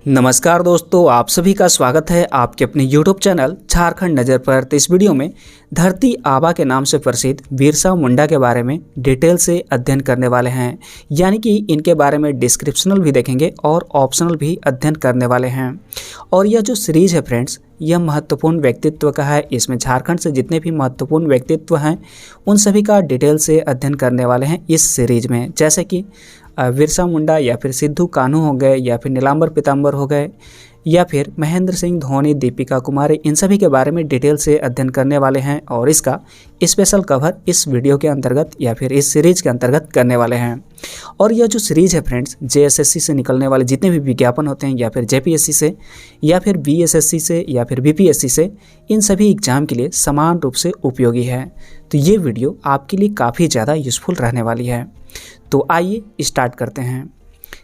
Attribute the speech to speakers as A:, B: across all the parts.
A: नमस्कार दोस्तों, आप सभी का स्वागत है आपके अपने YouTube चैनल झारखंड नज़र पर। तो इस वीडियो में धरती आबा के नाम से प्रसिद्ध बिरसा मुंडा के बारे में डिटेल से अध्ययन करने वाले हैं, यानी कि इनके बारे में डिस्क्रिप्शनल भी देखेंगे और ऑप्शनल भी अध्ययन करने वाले हैं। और यह जो सीरीज है फ्रेंड्स, यह महत्वपूर्ण व्यक्तित्व का है। इसमें झारखंड से जितने भी महत्वपूर्ण व्यक्तित्व हैं उन सभी का डिटेल से अध्ययन करने वाले हैं इस सीरीज में, जैसे कि बिरसा मुंडा या फिर सिद्धू कान्हू हो गए या फिर नीलांबर पीताम्बर हो गए या फिर महेंद्र सिंह धोनी, दीपिका कुमारी, इन सभी के बारे में डिटेल से अध्ययन करने वाले हैं और इसका स्पेशल कवर इस वीडियो के अंतर्गत या फिर इस सीरीज के अंतर्गत करने वाले हैं। और यह जो सीरीज है फ्रेंड्स, जेएसएससी से निकलने वाले जितने भी विज्ञापन होते हैं या फिर जेपीएससी से या फिर बीएसएससी से या फिर बीपीएससी से, इन सभी एग्जाम के लिए समान रूप से उपयोगी है। तो ये वीडियो आपके लिए काफ़ी ज़्यादा यूज़फुल रहने वाली है। तो आइए स्टार्ट करते हैं।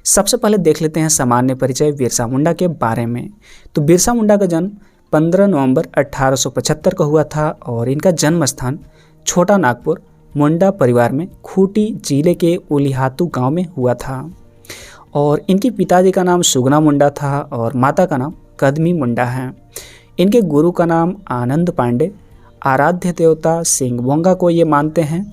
A: सबसे पहले देख लेते हैं सामान्य परिचय बिरसा मुंडा के बारे में। तो बिरसा मुंडा का जन्म 15 नवंबर 1875 को हुआ था और इनका जन्म स्थान छोटा नागपुर मुंडा परिवार में खूंटी जिले के उलिहातू गांव में हुआ था। और इनके पिताजी का नाम सुगना मुंडा था और माता का नाम कदमी मुंडा है। इनके गुरु का नाम आनंद पांडे, आराध्य देवता सिंह बोंगा को ये मानते हैं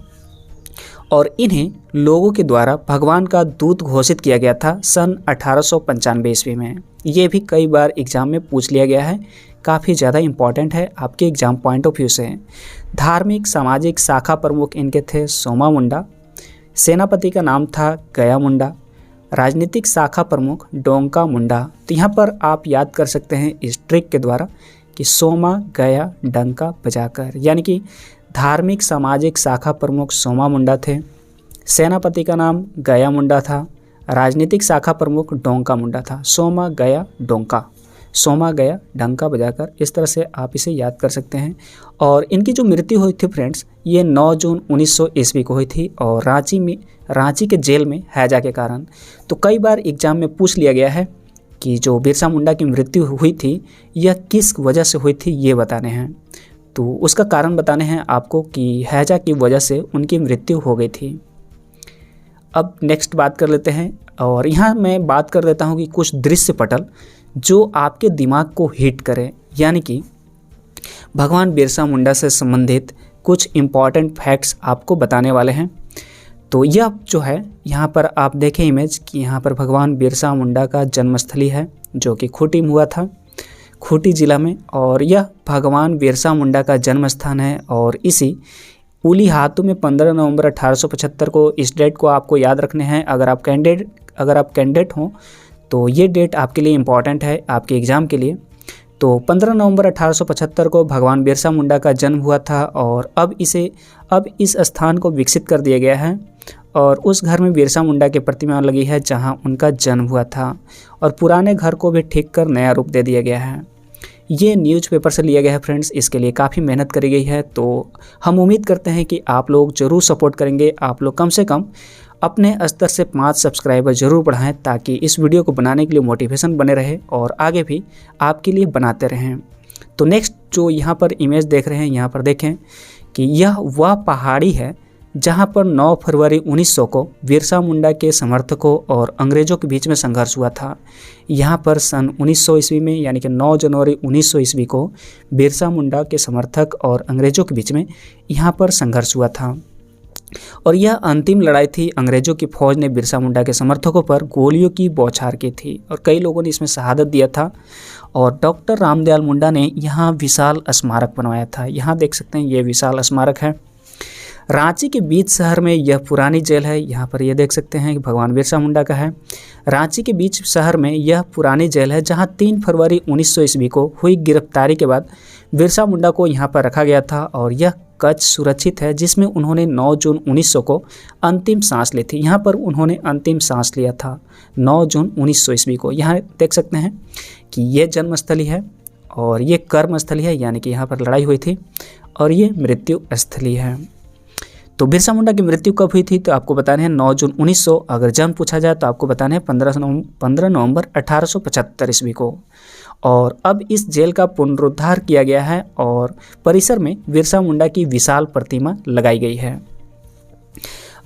A: और इन्हें लोगों के द्वारा भगवान का दूत घोषित किया गया था सन 1895 ईस्वी में। ये भी कई बार एग्जाम में पूछ लिया गया है, काफ़ी ज़्यादा इम्पॉर्टेंट है आपके एग्जाम पॉइंट ऑफ व्यू से। धार्मिक सामाजिक शाखा प्रमुख इनके थे सोमा मुंडा, सेनापति का नाम था गया मुंडा, राजनीतिक शाखा प्रमुख डोंका मुंडा। तो यहाँ पर आप याद कर सकते हैं इस ट्रिक के द्वारा कि सोमा गया डंका बजाकर, यानी कि धार्मिक सामाजिक शाखा प्रमुख सोमा मुंडा थे, सेनापति का नाम गया मुंडा था, राजनीतिक शाखा प्रमुख डोंका मुंडा था। सोमा गया डोंका, सोमा गया डंका बजाकर, इस तरह से आप इसे याद कर सकते हैं। और इनकी जो मृत्यु हुई थी फ्रेंड्स, ये 9 जून 1900 ईस्वी को हुई थी और रांची के जेल में हैजा के कारण। तो कई बार एग्जाम में पूछ लिया गया है कि जो बिरसा मुंडा की मृत्यु हुई थी यह किस वजह से हुई थी, ये बताने हैं। तो उसका कारण बताने हैं आपको कि हैजा की वजह से उनकी मृत्यु हो गई थी। अब नेक्स्ट बात कर लेते हैं और यहाँ मैं बात कर देता हूँ कि कुछ दृश्य पटल जो आपके दिमाग को हिट करें, यानी कि भगवान बिरसा मुंडा से संबंधित कुछ इम्पॉर्टेंट फैक्ट्स आपको बताने वाले हैं। तो यह जो है यहाँ पर आप देखें इमेज कि यहाँ पर भगवान बिरसा मुंडा का जन्मस्थली है जो कि खूंटी में हुआ था, खूंटी जिला में। और यह भगवान बिरसा मुंडा का जन्म स्थान है और इसी उलिहातू में 15 नवंबर 1875 को, इस डेट को आपको याद रखने हैं। अगर आप कैंडिडेट हों तो ये डेट आपके लिए इम्पॉर्टेंट है आपके एग्ज़ाम के लिए। तो 15 नवंबर 1875 को भगवान बिरसा मुंडा का जन्म हुआ था और अब इस स्थान को विकसित कर दिया गया है और उस घर में बिरसा मुंडा की प्रतिमा लगी है जहां उनका जन्म हुआ था और पुराने घर को भी ठीक कर नया रूप दे दिया गया है। ये न्यूज़पेपर से लिया गया है फ्रेंड्स, इसके लिए काफ़ी मेहनत करी गई है। तो हम उम्मीद करते हैं कि आप लोग ज़रूर सपोर्ट करेंगे। आप लोग कम से कम अपने स्तर से 5 सब्सक्राइबर ज़रूर बढ़ाएं ताकि इस वीडियो को बनाने के लिए मोटिवेशन बने रहे और आगे भी आपके लिए बनाते रहें। तो नेक्स्ट जो यहाँ पर इमेज देख रहे हैं, यहाँ पर देखें कि यह वह पहाड़ी है जहां पर 9 फरवरी 1900 को बिरसा मुंडा के समर्थकों और अंग्रेज़ों के बीच में संघर्ष हुआ था। यहां पर सन 1900 ईस्वी में, यानी कि 9 जनवरी 1900 ईस्वी को बिरसा मुंडा के समर्थक और अंग्रेज़ों के बीच में यहां पर संघर्ष हुआ था और यह अंतिम लड़ाई थी। अंग्रेज़ों की फौज ने बिरसा मुंडा के समर्थकों पर गोलियों की बौछार की थी और कई लोगों ने इसमें शहादत दिया था। और डॉक्टर रामदयाल मुंडा ने यहाँ विशाल स्मारक बनवाया था। यहाँ देख सकते हैं ये विशाल स्मारक है। रांची के बीच शहर में यह पुरानी जेल है। यहाँ पर ये देख सकते हैं कि भगवान बिरसा मुंडा का है। रांची के बीच शहर में यह पुरानी जेल है जहाँ 3 फरवरी 1900 ईस्वी को हुई गिरफ्तारी के बाद बिरसा मुंडा को यहाँ पर रखा गया था और यह कक्ष सुरक्षित है जिसमें उन्होंने 9 जून 1900 को अंतिम सांस ली थी। यहाँ पर उन्होंने अंतिम सांस लिया था 9 जून 1900 ईस्वी को। यहाँ देख सकते हैं कि ये जन्मस्थली है और ये कर्मस्थली है, यानी कि यहाँ पर लड़ाई हुई थी और ये मृत्यु स्थली है। तो बिरसा मुंडा की मृत्यु कब हुई थी, तो आपको बताने हैं 9 जून 1900। अगर जन्म पूछा जाए तो आपको बताने हैं 15 नवंबर 1875 ईस्वी को। और अब इस जेल का पुनरुद्धार किया गया है और परिसर में बिरसा मुंडा की विशाल प्रतिमा लगाई गई है।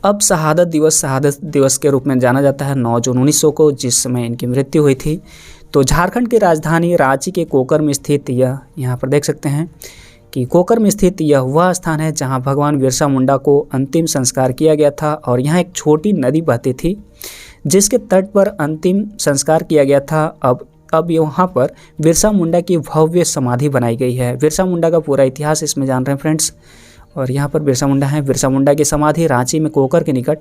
A: अब शहादत दिवस के रूप में जाना जाता है 9 जून 1900 को, जिस समय इनकी मृत्यु हुई थी। तो झारखंड की राजधानी रांची के कोकर में स्थित यह, यहाँ पर देख सकते हैं कि कोकर में स्थित यह वह स्थान है जहाँ भगवान बिरसा मुंडा को अंतिम संस्कार किया गया था। और यहाँ एक छोटी नदी बहती थी जिसके तट पर अंतिम संस्कार किया गया था। अब यहाँ पर बिरसा मुंडा की भव्य समाधि बनाई गई है। बिरसा मुंडा का पूरा इतिहास इसमें जान रहे हैं फ्रेंड्स। और यहाँ पर बिरसा मुंडा है। बिरसा मुंडा की समाधि रांची में कोकर के निकट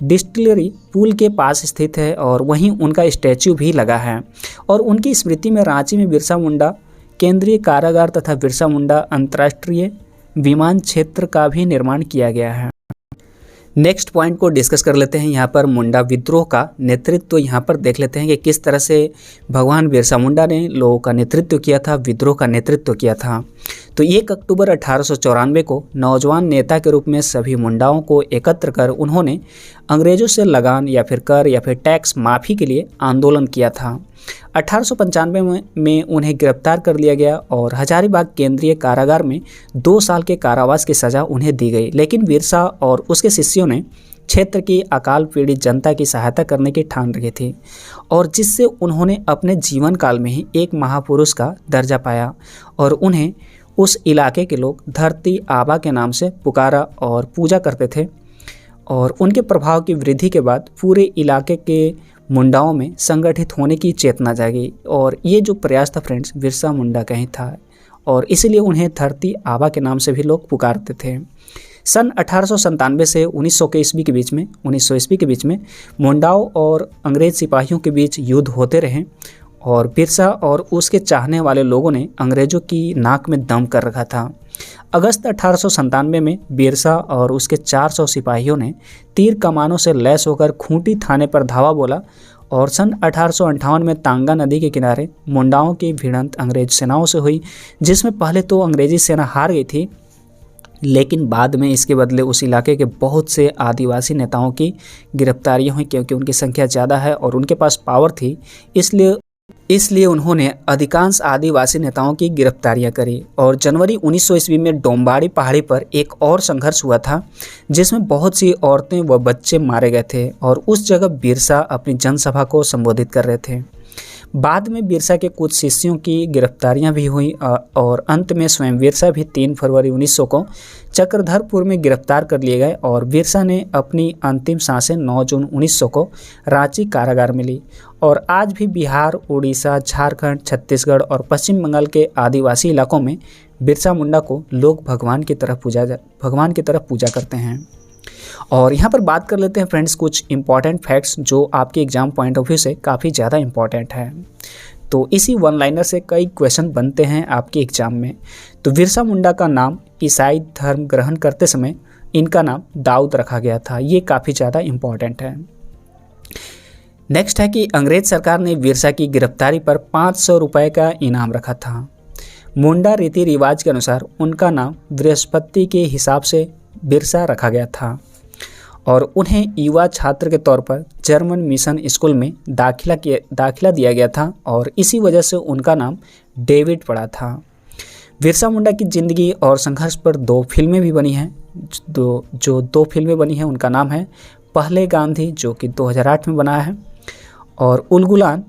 A: डिस्टिलरी पुल के पास स्थित है और वहीं उनका स्टैच्यू भी लगा है। और उनकी स्मृति में रांची में बिरसा मुंडा केंद्रीय कारागार तथा बिरसा मुंडा अंतर्राष्ट्रीय विमान क्षेत्र का भी निर्माण किया गया है। नेक्स्ट पॉइंट को डिस्कस कर लेते हैं। यहाँ पर मुंडा विद्रोह का नेतृत्व तो यहाँ पर देख लेते हैं कि किस तरह से भगवान बिरसा मुंडा ने लोगों का नेतृत्व किया था, विद्रोह का नेतृत्व किया था। तो 1 अक्टूबर 1894 को नौजवान नेता के रूप में सभी मुंडाओं को एकत्र कर उन्होंने अंग्रेजों से लगान या फिर कर या फिर टैक्स माफ़ी के लिए आंदोलन किया था। 1895 में उन्हें गिरफ्तार कर लिया गया और हजारीबाग केंद्रीय कारागार में 2 साल के कारावास की सज़ा उन्हें दी गई। लेकिन बिरसा और उसके शिष्यों ने क्षेत्र की अकाल पीड़ित जनता की सहायता करने की ठान रखी थी और जिससे उन्होंने अपने जीवन काल में ही एक महापुरुष का दर्जा पाया और उन्हें उस इलाके के लोग धरती आबा के नाम से पुकारा और पूजा करते थे। और उनके प्रभाव की वृद्धि के बाद पूरे इलाके के मुंडाओं में संगठित होने की चेतना जागी और ये जो प्रयास था फ्रेंड्स बिरसा मुंडा का ही था और इसलिए उन्हें धरती आबा के नाम से भी लोग पुकारते थे। सन 1897 से 1900 ईस्वी के बीच में मुंडाओं और अंग्रेज सिपाहियों के बीच युद्ध होते रहे और बिरसा और उसके चाहने वाले लोगों ने अंग्रेजों की नाक में दम कर रखा था। अगस्त 1897 में बिरसा और उसके 400 सिपाहियों ने तीर कमानों से लैस होकर खूंटी थाने पर धावा बोला और सन 1858 में तांगा नदी के किनारे मुंडाओं की भिड़ंत अंग्रेज सेनाओं से हुई, जिसमें पहले तो अंग्रेजी सेना हार गई थी लेकिन बाद में इसके बदले उस इलाके के बहुत से आदिवासी नेताओं की गिरफ्तारियां हुई क्योंकि उनकी संख्या ज़्यादा है और उनके पास पावर थी। इसलिए उन्होंने अधिकांश आदिवासी नेताओं की गिरफ्तारियां करी और जनवरी 1900 ईस्वी में डोम्बाड़ी पहाड़ी पर एक और संघर्ष हुआ था जिसमें बहुत सी औरतें व बच्चे मारे गए थे और उस जगह बिरसा अपनी जनसभा को संबोधित कर रहे थे। बाद में बिरसा के कुछ शिष्यों की गिरफ्तारियां भी हुई और अंत में स्वयं बिरसा भी 3 फरवरी 1900 को चक्रधरपुर में गिरफ्तार कर लिए गए और बिरसा ने अपनी अंतिम सांसें 9 जून 1900 को रांची कारागार में ली। और आज भी बिहार, उड़ीसा, झारखंड, छत्तीसगढ़ और पश्चिम बंगाल के आदिवासी इलाकों में बिरसा मुंडा को लोग भगवान की तरह पूजा करते हैं। और यहाँ पर बात कर लेते हैं फ्रेंड्स कुछ इंपॉर्टेंट फैक्ट्स जो आपके एग्जाम पॉइंट ऑफ व्यू से काफ़ी ज़्यादा इंपॉर्टेंट है। तो इसी वन लाइनर से कई क्वेश्चन बनते हैं आपके एग्जाम में। तो बिरसा मुंडा का नाम ईसाई धर्म ग्रहण करते समय इनका नाम दाऊद रखा गया था, ये काफ़ी ज़्यादा इंपॉर्टेंट है। नेक्स्ट है कि अंग्रेज सरकार ने बिरसा की गिरफ्तारी पर 500 रुपये का इनाम रखा था। मुंडा रीति रिवाज के अनुसार उनका नाम बृहस्पति के हिसाब से बिरसा रखा गया था और उन्हें युवा छात्र के तौर पर जर्मन मिशन स्कूल में दाखिला दिया गया था और इसी वजह से उनका नाम डेविड पड़ा था। बिरसा मुंडा की ज़िंदगी और संघर्ष पर 2 फिल्में भी बनी हैं। जो 2 फिल्में बनी हैं उनका नाम है पहले गांधी जो कि 2008 में बना है और उलगुलान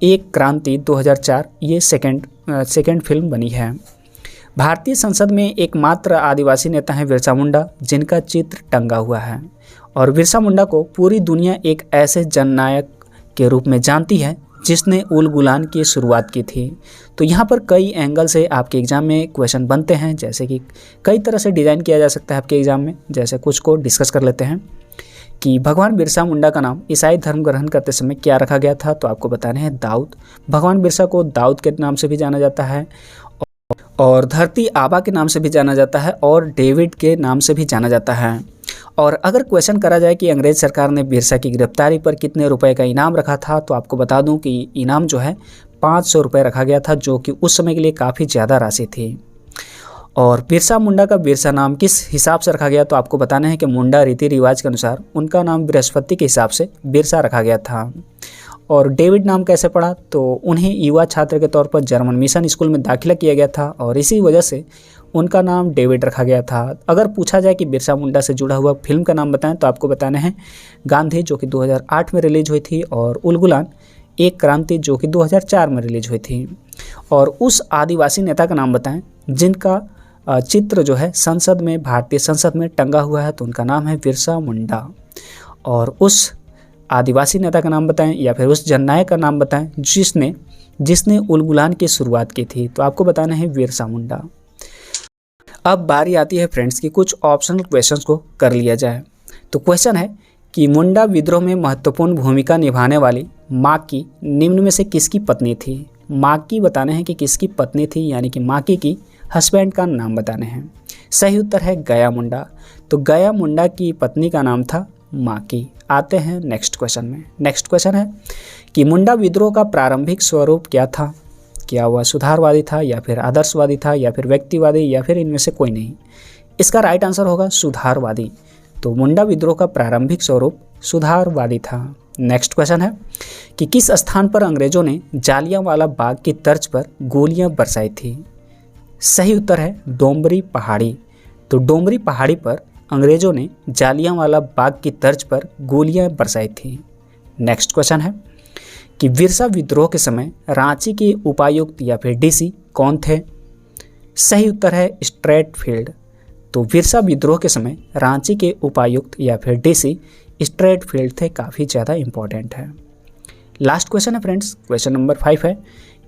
A: एक क्रांति 2004 ये सेकेंड फिल्म बनी है। भारतीय संसद में एकमात्र आदिवासी नेता हैं बिरसा मुंडा जिनका चित्र टंगा हुआ है और बिरसा मुंडा को पूरी दुनिया एक ऐसे जननायक के रूप में जानती है जिसने उलगुलान की शुरुआत की थी। तो यहाँ पर कई एंगल से आपके एग्ज़ाम में क्वेश्चन बनते हैं, जैसे कि कई तरह से डिज़ाइन किया जा सकता है आपके एग्ज़ाम में। जैसे कुछ को डिस्कस कर लेते हैं कि भगवान बिरसा मुंडा का नाम ईसाई धर्म ग्रहण करते समय क्या रखा गया था, तो आपको बताने हैं दाऊद। भगवान बिरसा को दाऊद के नाम से भी जाना जाता है और धरती आबा के नाम से भी जाना जाता है और डेविड के नाम से भी जाना जाता है। और अगर क्वेश्चन करा जाए कि अंग्रेज सरकार ने बिरसा की गिरफ्तारी पर कितने रुपए का इनाम रखा था, तो आपको बता दूं कि इनाम जो है 500 रुपये रखा गया था, जो कि उस समय के लिए काफ़ी ज़्यादा राशि थी। और बिरसा मुंडा का बिरसा नाम किस हिसाब से रखा गया, तो आपको बताना है कि मुंडा रीति रिवाज के अनुसार उनका नाम बृहस्पति के हिसाब से बिरसा रखा गया था। और डेविड नाम कैसे पड़ा, तो उन्हें युवा छात्र के तौर पर जर्मन मिशन स्कूल में दाखिला किया गया था और इसी वजह से उनका नाम डेविड रखा गया था। अगर पूछा जाए कि बिरसा मुंडा से जुड़ा हुआ फिल्म का नाम बताएं, तो आपको बताने हैं गांधी जो कि 2008 में रिलीज हुई थी और उलगुलान एक क्रांति जो कि 2004 में रिलीज हुई थी। और उस आदिवासी नेता का नाम बताएं जिनका चित्र जो है संसद में, भारतीय संसद में टंगा हुआ है, तो उनका नाम है बिरसा मुंडा। और उस आदिवासी नेता का नाम बताएं या फिर उस जननायक का नाम बताएं जिसने उलगुलान की शुरुआत की थी, तो आपको बताना है बिरसा मुंडा। अब बारी आती है फ्रेंड्स की कुछ ऑप्शनल क्वेश्चंस को कर लिया जाए। तो क्वेश्चन है कि मुंडा विद्रोह में महत्वपूर्ण भूमिका निभाने वाली माकी निम्न में से किसकी पत्नी थी। माकी बताने हैं कि किसकी पत्नी थी, यानी कि माकी की हस्बैंड का नाम बताने हैं। सही उत्तर है गया मुंडा। तो गया मुंडा की पत्नी का नाम था माकी। आते हैं नेक्स्ट क्वेश्चन में। नेक्स्ट क्वेश्चन है कि मुंडा विद्रोह का प्रारंभिक स्वरूप क्या था। क्या वह सुधारवादी था या फिर आदर्शवादी था या फिर व्यक्तिवादी या फिर इनमें से कोई नहीं। इसका राइट आंसर होगा सुधारवादी। तो मुंडा विद्रोह का प्रारंभिक स्वरूप सुधारवादी था। नेक्स्ट क्वेश्चन है कि किस स्थान पर अंग्रेजों ने जालियांवाला बाग की तर्ज पर गोलियां बरसाई थी। सही उत्तर है डोंबरी पहाड़ी। तो डोंबरी पहाड़ी पर अंग्रेजों ने जालियांवाला बाग की तर्ज पर गोलियां बरसाई थी। नेक्स्ट क्वेश्चन है कि बिरसा विद्रोह के समय रांची के उपायुक्त या फिर डीसी कौन थे। सही उत्तर है स्ट्रैटफील्ड। तो बिरसा विद्रोह के समय रांची के उपायुक्त या फिर डीसी स्ट्रैटफील्ड थे। काफ़ी ज़्यादा इंपॉर्टेंट है। लास्ट क्वेश्चन है फ्रेंड्स, क्वेश्चन नंबर 5 है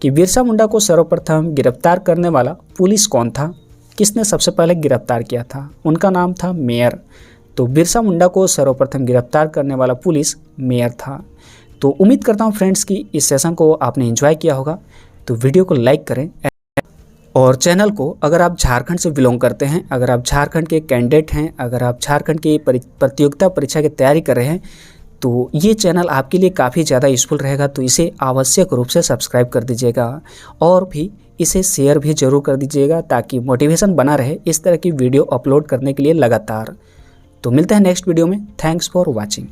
A: कि बिरसा मुंडा को सर्वप्रथम गिरफ्तार करने वाला पुलिस कौन था। किसने सबसे पहले गिरफ्तार किया था। उनका नाम था मेयर। तो बिरसा मुंडा को सर्वप्रथम गिरफ्तार करने वाला पुलिस मेयर था। तो उम्मीद करता हूँ फ्रेंड्स कि इस सेशन को आपने एंजॉय किया होगा। तो वीडियो को लाइक करें और चैनल को, अगर आप झारखंड से बिलोंग करते हैं, अगर आप झारखंड के कैंडिडेट हैं, अगर आप झारखंड की प्रतियोगिता परीक्षा की तैयारी कर रहे हैं, तो ये चैनल आपके लिए काफ़ी ज़्यादा यूज़फुल रहेगा। तो इसे आवश्यक रूप से सब्सक्राइब कर दीजिएगा और भी इसे शेयर भी जरूर कर दीजिएगा ताकि मोटिवेशन बना रहे इस तरह की वीडियो अपलोड करने के लिए लगातार। तो मिलते हैं नेक्स्ट वीडियो में। Thanks for watching.